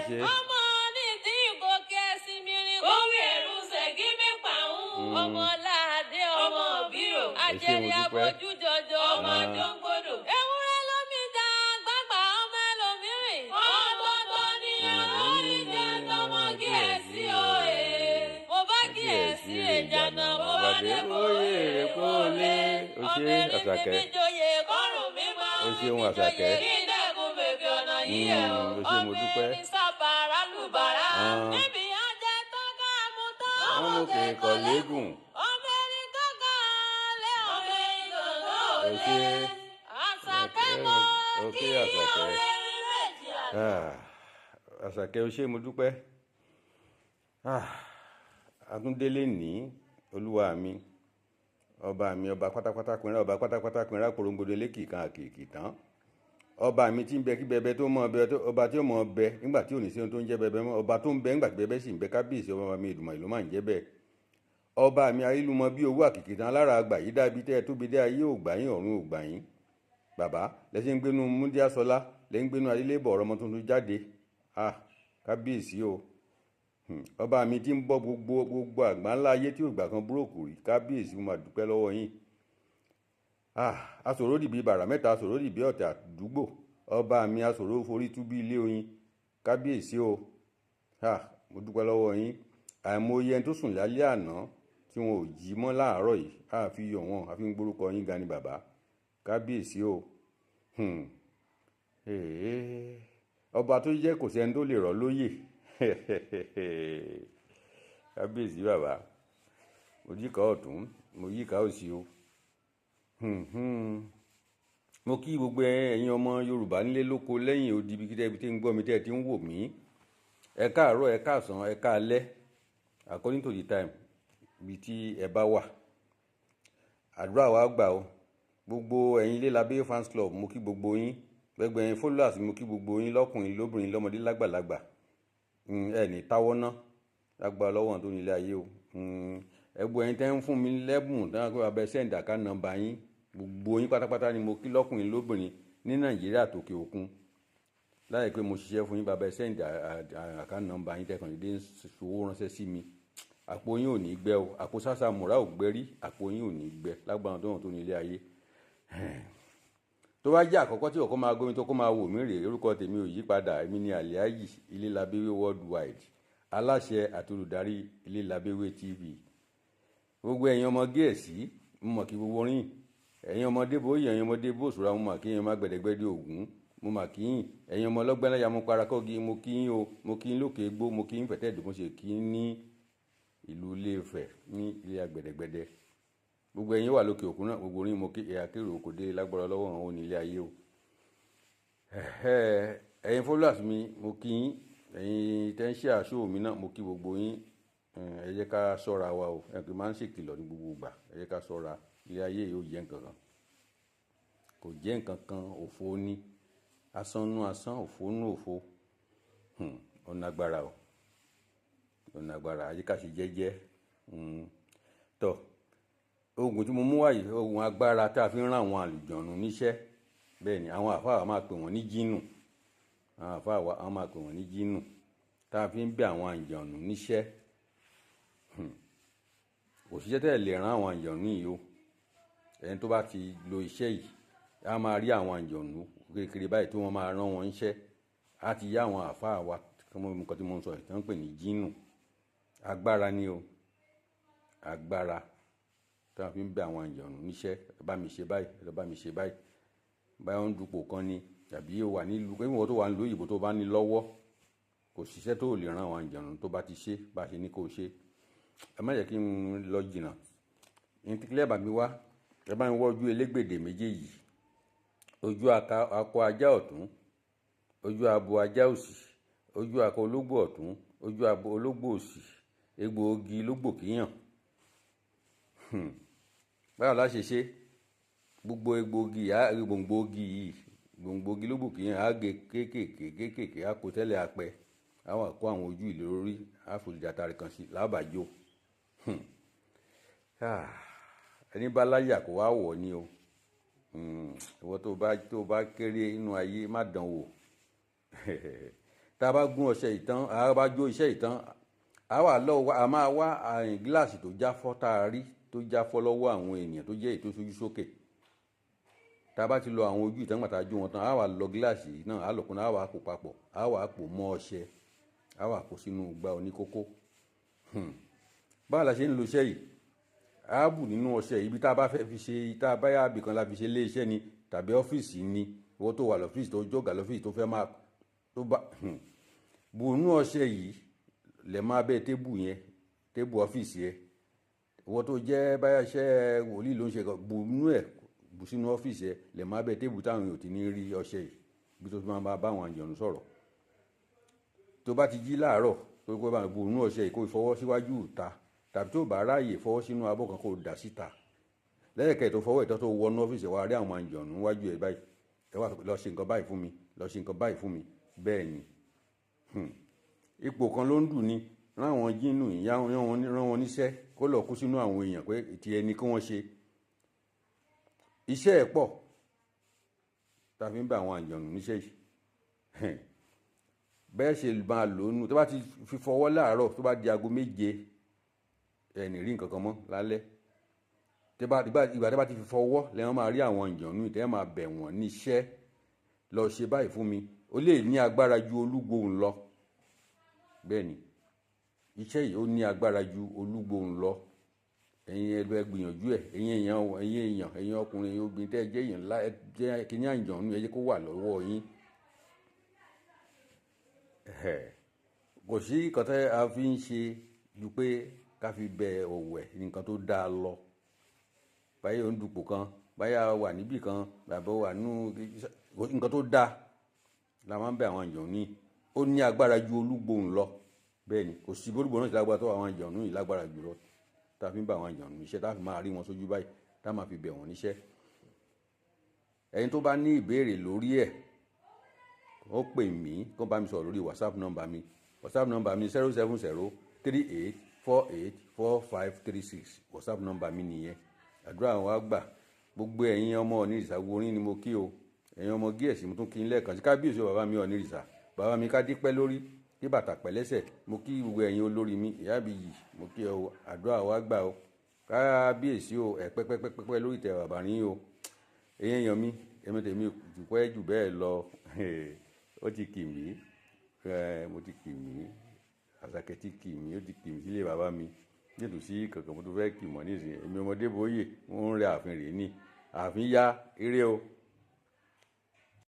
ṣe. ọmọ ní tí ìgòkè ẹ̀sìn mìíràn kówé ẹ̀rù ṣègí mi pàún. ọmọ láàdé ọmọ bírò àjẹrí abojú jọjọ ọmọ àjọngbodò. ewúrẹ́ lómi ta gbàgbà ọmọ ẹlòmíràn. ọ̀tọ̀ọ̀tọ̀ ni olórí jẹ́ tọmọ kíyèsí òye. mo bá kíyèsí ìjànà mo bá dé bóyè rè kó lé. ọmọ erin bèbí joyè kọrùn mi máa ń fi joyè kí dẹ́kun bèbí ọ̀nà yíyẹ o. ọmọ erin sábàrà lùbàrà níbi ajẹ́ tó ká mú tán. ọmọ kẹkọọ lẹ́gùn. ọmọ erin tó ká lé ọmọ erin tó ká òlé. Àṣàkẹ́ mọ́ kí ọ̀rẹ́ rí méjì àná. Àṣàkẹ́ o ṣé mo dúpẹ́. Àtúndélé ní olúwa mi ọba mi ọba pátápátá pinra ọba pátápátá pinra porongodo lékì kan àkìkì tán ọba mi tí ń bẹ kí bẹbẹ tó mọ ọbẹ ọba tí ó mọ ọbẹ nígbà tí ò ní sí ohun tó ń jẹ bẹbẹ mọ ọba tó ń bẹ nígbà tí bẹbẹ sì ń bẹ kábíyèsí ọba mi Èdùmàrè ló máa ń jẹ bẹ́ẹ̀ ọba mi ayélujára bí owó àkìkì tán lára àgbà yìí dàbí tẹ tóbi dé ayé ògbà yín ọ̀run ògbà yín bàbá lẹsẹ ń gbénu múdíásọlá lẹ ń gbénu adélébọ ọ̀rọ̀ ọmọ tuntun jáde kábíyèsí o ọba mi tí ń bọ́ gbogbo àgbà ńlá ayé tí ògbà kan búròkù rí kábíyèsí mo máa dúpẹ́ lọ́wọ́ yín asòro dìbí bàrà mẹ́ta asòro dìbí ọ̀tẹ̀ àdúgbò ọba mi asòro forí tú bí ilé oyin kábíyèsí o mo dúpẹ́ lọ́wọ́ yín àìmọye ẹni tó sùn lálẹ́ àná tí wọn ò jí mọ́ láàárọ̀ yìí àfi yọ̀ wọ́n àfi ń gbórúkọ yín ga ni bàbá kábíyèsí o ọba tó jẹ́ kò sẹ́ni tó lè rọ̀ lóyè kábíyèsí bàbá mo yíká ọ̀tún mo yíká òsì o mo kí gbogbo ẹ̀yin ọmọ Yorùbá nílé lóko lẹ́yìn odi ibi tí ń gbọ́ mi tẹ́ ẹ ti ń wò mí ẹ káàárọ̀ ẹ káàsán ẹ káalẹ́ according to the time ibi tí ẹ bá wà àdúrà wa gbà o gbogbo ẹ̀yin Ilé-Labé fans club mo kí gbogbo yín gbẹgbẹ ẹ̀yin followers mo kí gbogbo yín lọ́kùnrin lóbìnrin lọ́mọdé lágbàlagbà ẹni táwọ́ ná lágbára lọ́wọ́ tó nílé ayé o ẹgbẹ́ ẹ̀yin tẹ́ ń fún mi lẹ́bùn dáná pé abẹ́ send account number yín gbogbo yín pátápátá ni mo kí lọ́kùnrin lóbìnrin ní Nàìjíríà tòkè òkun láì pé mo ṣiṣẹ́ fún yín bàbá send account number yín tẹ́kàn dédé ń ṣòwò ránṣẹ́ sí mi àpò yín ò ní gbẹ o àpò sásà múra ò gbẹ rí àpò yín ò ní gbẹ lágbára lọ́wọ́ tó nílé ayé tó bá jẹ́ àkọ́kọ́ tí ọkọ máa gómi tó kó máa wò mí rèé orúkọ tèmi ò yí padà èmi ni Alhaji Ilé-Labé worldwide aláṣẹ àti olùdarí Ilé-Labé TV gbogbo ẹ̀yin ọmọ Gẹ̀ẹ́sì mo mọ̀ kí gbogbo rìn ẹ̀yin ọmọdé bóyá ẹ̀yin ọmọdé bóṣùra mo mọ̀ kí ẹ̀yin ọmọ gbẹ̀dẹ̀gbẹ̀dẹ̀ Ògún mo mọ̀ kí yín ẹ̀yin ọmọ ọlọ́gbẹ́láyà mo parakọ́gi mo kí yín o mo kí yín lókè egbò mo kí yín fẹ̀tẹ́ ìdìbò ṣe kí yín ní ìlú Ilé-Ifẹ̀ ní ilé agbẹ̀dẹ̀gbẹ̀dẹ̀ gbogbo ẹ̀yin wà lókè òkun náà gbogbo orin mo kí ẹ̀yà kéré òkò dé lágbára lọ́wọ́ àwọn onílé ayé o ẹ̀yin followers mi mo kí yín ẹ̀yin tẹ́ ń ṣe àṣọ mi náà mo kí gbogbo yín ẹ jẹ́ ká ṣọ́ra wa o ẹ kì í máa ń ṣèkìlọ̀ ní gbogbo ìgbà ẹ jẹ́ ká ṣọ́ra ilé ayé yóò jẹ́ nǹkan kan kò jẹ́ nǹkan kan òfo ní asán nú asán òfo nú òfo ọ̀nà agbára o ọ̀nà agbára ayé ká ṣe jẹ́jẹ́ tọ́ oògùn tí mo mú wáyé oògùn agbára tá a fi ń rán àwọn àlùjọ̀nù níṣẹ́ bẹ́ẹ̀ ni àwọn àfáà máa pè wọ́n ní jínù àwọn àfáà wa máa pè wọ́n ní jínù tá a fi ń bẹ àwọn àlùjọ̀nù níṣẹ́ òṣìṣẹ́ tẹ̀ lè rán àwọn àlùjọ̀nù yìí o ẹni tó bá ti lo iṣẹ́ yìí a máa rí àwọn àlùjọ̀nù kékeré báyìí tí wọ́n máa rán wọn níṣẹ́ á ti yá àwọn àfáà wa nǹkan tí mo ń sọ ìtàn pè ní jínù agbára ni o agbára tí wọ́n fi ń bẹ àwọn àlùjọ̀nù níṣẹ́ ẹ bá mi ṣe báyìí ẹ bá mi ṣe báyìí báyọ̀ ń dupò kan ni tàbí ó wà nílùú pé ìwọ tó wà nílùú òyìnbó tó bá ní lọ́wọ́ kò ṣiṣẹ́ tó lè ran àwọn àlùjọ̀nù tó bá ti ṣe bá ṣe ní kó ṣe ẹ má jẹ́ kí n lọ jìnnà ìtìkílẹ̀ bàbí wá ẹ bá ń wọ́ ojú elégbèdè méjèèjì ojú akọ ajá ọ̀tún ojú abo ajá òsì ojú akọ ológbò ọ̀tún ojú abo ológbò òsì egbòogi lógbò kíyàn báwo la ṣe ṣe gbogbo egbòogi gbòǹgbòogi yìí gbòǹgbòogi lógbò kíyàn á gé kéékèèké á kó tẹ́lẹ̀ apẹ àwọn àkó àwọn ojú ìlérí á fòlìjà tari kan sí làbàjọ ẹni bá láyà kó wá wọ̀ ni o ìwọ tó bá kéré inú ayé má dán wò tá a bá gún ọṣẹ ìtàn a bá jó iṣẹ́ ìtàn a máa wá gíláàsì tó jáfọ́ tá a rí tó jáfọ́ lọ́wọ́ àwọn ènìyàn tó jẹ́ ètò ìṣojú sókè. Tá a bá ti lọ àwọn ojú ìtàn gbàtà jó wọn tán a wà lọ gíláàsì náà a lọ̀kùnrin a wà pò papọ̀ a wà pò mọ́ ọṣẹ a wà kó sínú igbá oníkókó. Báwo la ṣe ń lo iṣẹ́ yìí? A bù nínú ọṣẹ ibi tá a bá fẹ́ fi ṣe, tá a bá yá ibìkan la fi ṣe lé iṣẹ́ ni tàbí ọ́fíìsì ni, owó tó wà lọ́fíìsì tó jọ̀gà lọ́fíìsì tó fẹ́ máa tó bá bù nínú ọṣẹ yìí lẹ̀ máa bẹ́ tébù yẹn, tébù ọ́fíìsì yẹn. Owó tó jẹ́ báyà iṣẹ́ wòlíì ló ń ṣe kan, bù nínú ẹ̀ bù sínú ọ́fíìsì yẹn lẹ̀ máa bẹ́ tébù táwọn èèyàn ò ti ní rí ọṣẹ yìí bí tó fi máa bá àwọn àjọ̀nù sọ̀rọ̀. Tó bá ti jí láàárọ̀ tó kó bá bù nínú ọṣẹ yìí kó fọwọ́ síwájú ìta tàbí tó bá ráàyè fọwọ́ sínú abọ́ kan kó dà síta. Lẹ́yìn tó fọwọ́ ìtọ́ tó wọnú ọ́fíìsì wa rí àwọn àjọ̀nù wájú ẹ̀ báyìí, ẹ wá lọ ṣe nǹkan báyìí fún mi, lọ ṣe nǹkan báyìí fún mi. Bẹ́ẹ̀ ni ipò kan ló ń dùn ni rán àwọn jínù rán wọn níṣẹ́ kó lọ kú sínú àwọn èèyàn pé ti ẹni kí wọ́n ṣe. Iṣẹ́ ẹ̀ pọ̀ tá a fi ń bá àwọn àjọ̀nù níṣẹ́ yìí. Bẹ́ẹ̀ ṣe máa lò ó nù tó bá ti fi fọwọ́ láàárọ̀ tó bá di aago 7 ẹni rí nǹkan kan mọ́ lálẹ́. Ìgbà tí bá ti fi fọwọ́ lẹ́wọ̀n máa rí àwọn àjọ̀nù ìtẹ́ máa bẹ̀ wọ́n níṣẹ́ lọ ṣe báyìí fún mi. Ó lè ní agbára ju olúgbòhùn lọ. Bẹ́ẹ̀ ni iṣẹ́ yìí ó ní agbára ju olúgbòhùn lọ. Ẹ̀yin ẹgbẹ́ gbìyànjú ẹ̀, ẹ̀yin ọkùnrin, ẹ̀yin obìnrin tẹ́ jẹ́ èèyàn ńlá, jẹ́ kíní àjọ̀nù ẹ jẹ́ kó wà lọ́wọ́ yín. Kò sí nǹkan tẹ́ a fi ń ṣe ju pé ká fi bẹ òwẹ̀ nǹkan tó dáa lọ. Báyìí ó ń dupò kan, báyà wà níbì kan, bàbá wà nínú nǹkan tó dáa la máa ń bẹ àwọn àjọ̀nù ní. Ó ní agbára ju olúgbòhùn lọ. Bẹ́ẹ̀ ni kò sí bólúgbòhùn náà ti lágbára tó àwọn àjọ̀nù yìí lágbára jùlọ tá a fi ń bá àwọn àjọ̀nù níṣẹ́ tá a fi máa rí wọn sójú báyìí tá a máa fi bẹ̀ wọ́n níṣẹ́. Ẹni tó bá ní ìbéèrè lórí ẹ̀ ó pè mí kó bá mi sọ̀rọ̀ lórí WhatsApp nọ́mbà mi. WhatsApp nọ́mbà mi 07038484536. WhatsApp nọ́mbà mi nìyẹn. Àdúrà wa gbà. Gbogbo ẹ̀yin ọmọ Onírìṣà Orin ni mo kí o. Ẹ̀yin ọmọ Gíẹ̀sì mo tún kí n lẹ́ẹ̀kan sí kábíyèsí bàbá mi Onírìṣà. Bàbá mi ká dípẹ́ lórí kí bàtà pẹ̀lẹ́sẹ̀. Mo kí gbogbo ẹ̀yin olórí mi ìyá bí yìí mo kí ẹ o. Àdúrà wa gbà o. Kábíyèsí o ẹ pẹ́pẹ́pẹ́pẹ́ lórí tẹ bàbá yín o. Ẹ̀yin èèyàn mi èmi tèmi dúpẹ́ jù bẹ́ẹ̀ lọ. Ó ti kì mí mo ti kì mí Àṣàkẹ́ ti kì mí ó ti kì mí sílé bàbá mi nítorí sí kankan mo tó fẹ́ kì mọ́ nísìnyí èmi ọmọdé bóyè wọ́n ń rẹ ààfin rè ní ààfin yá eré o.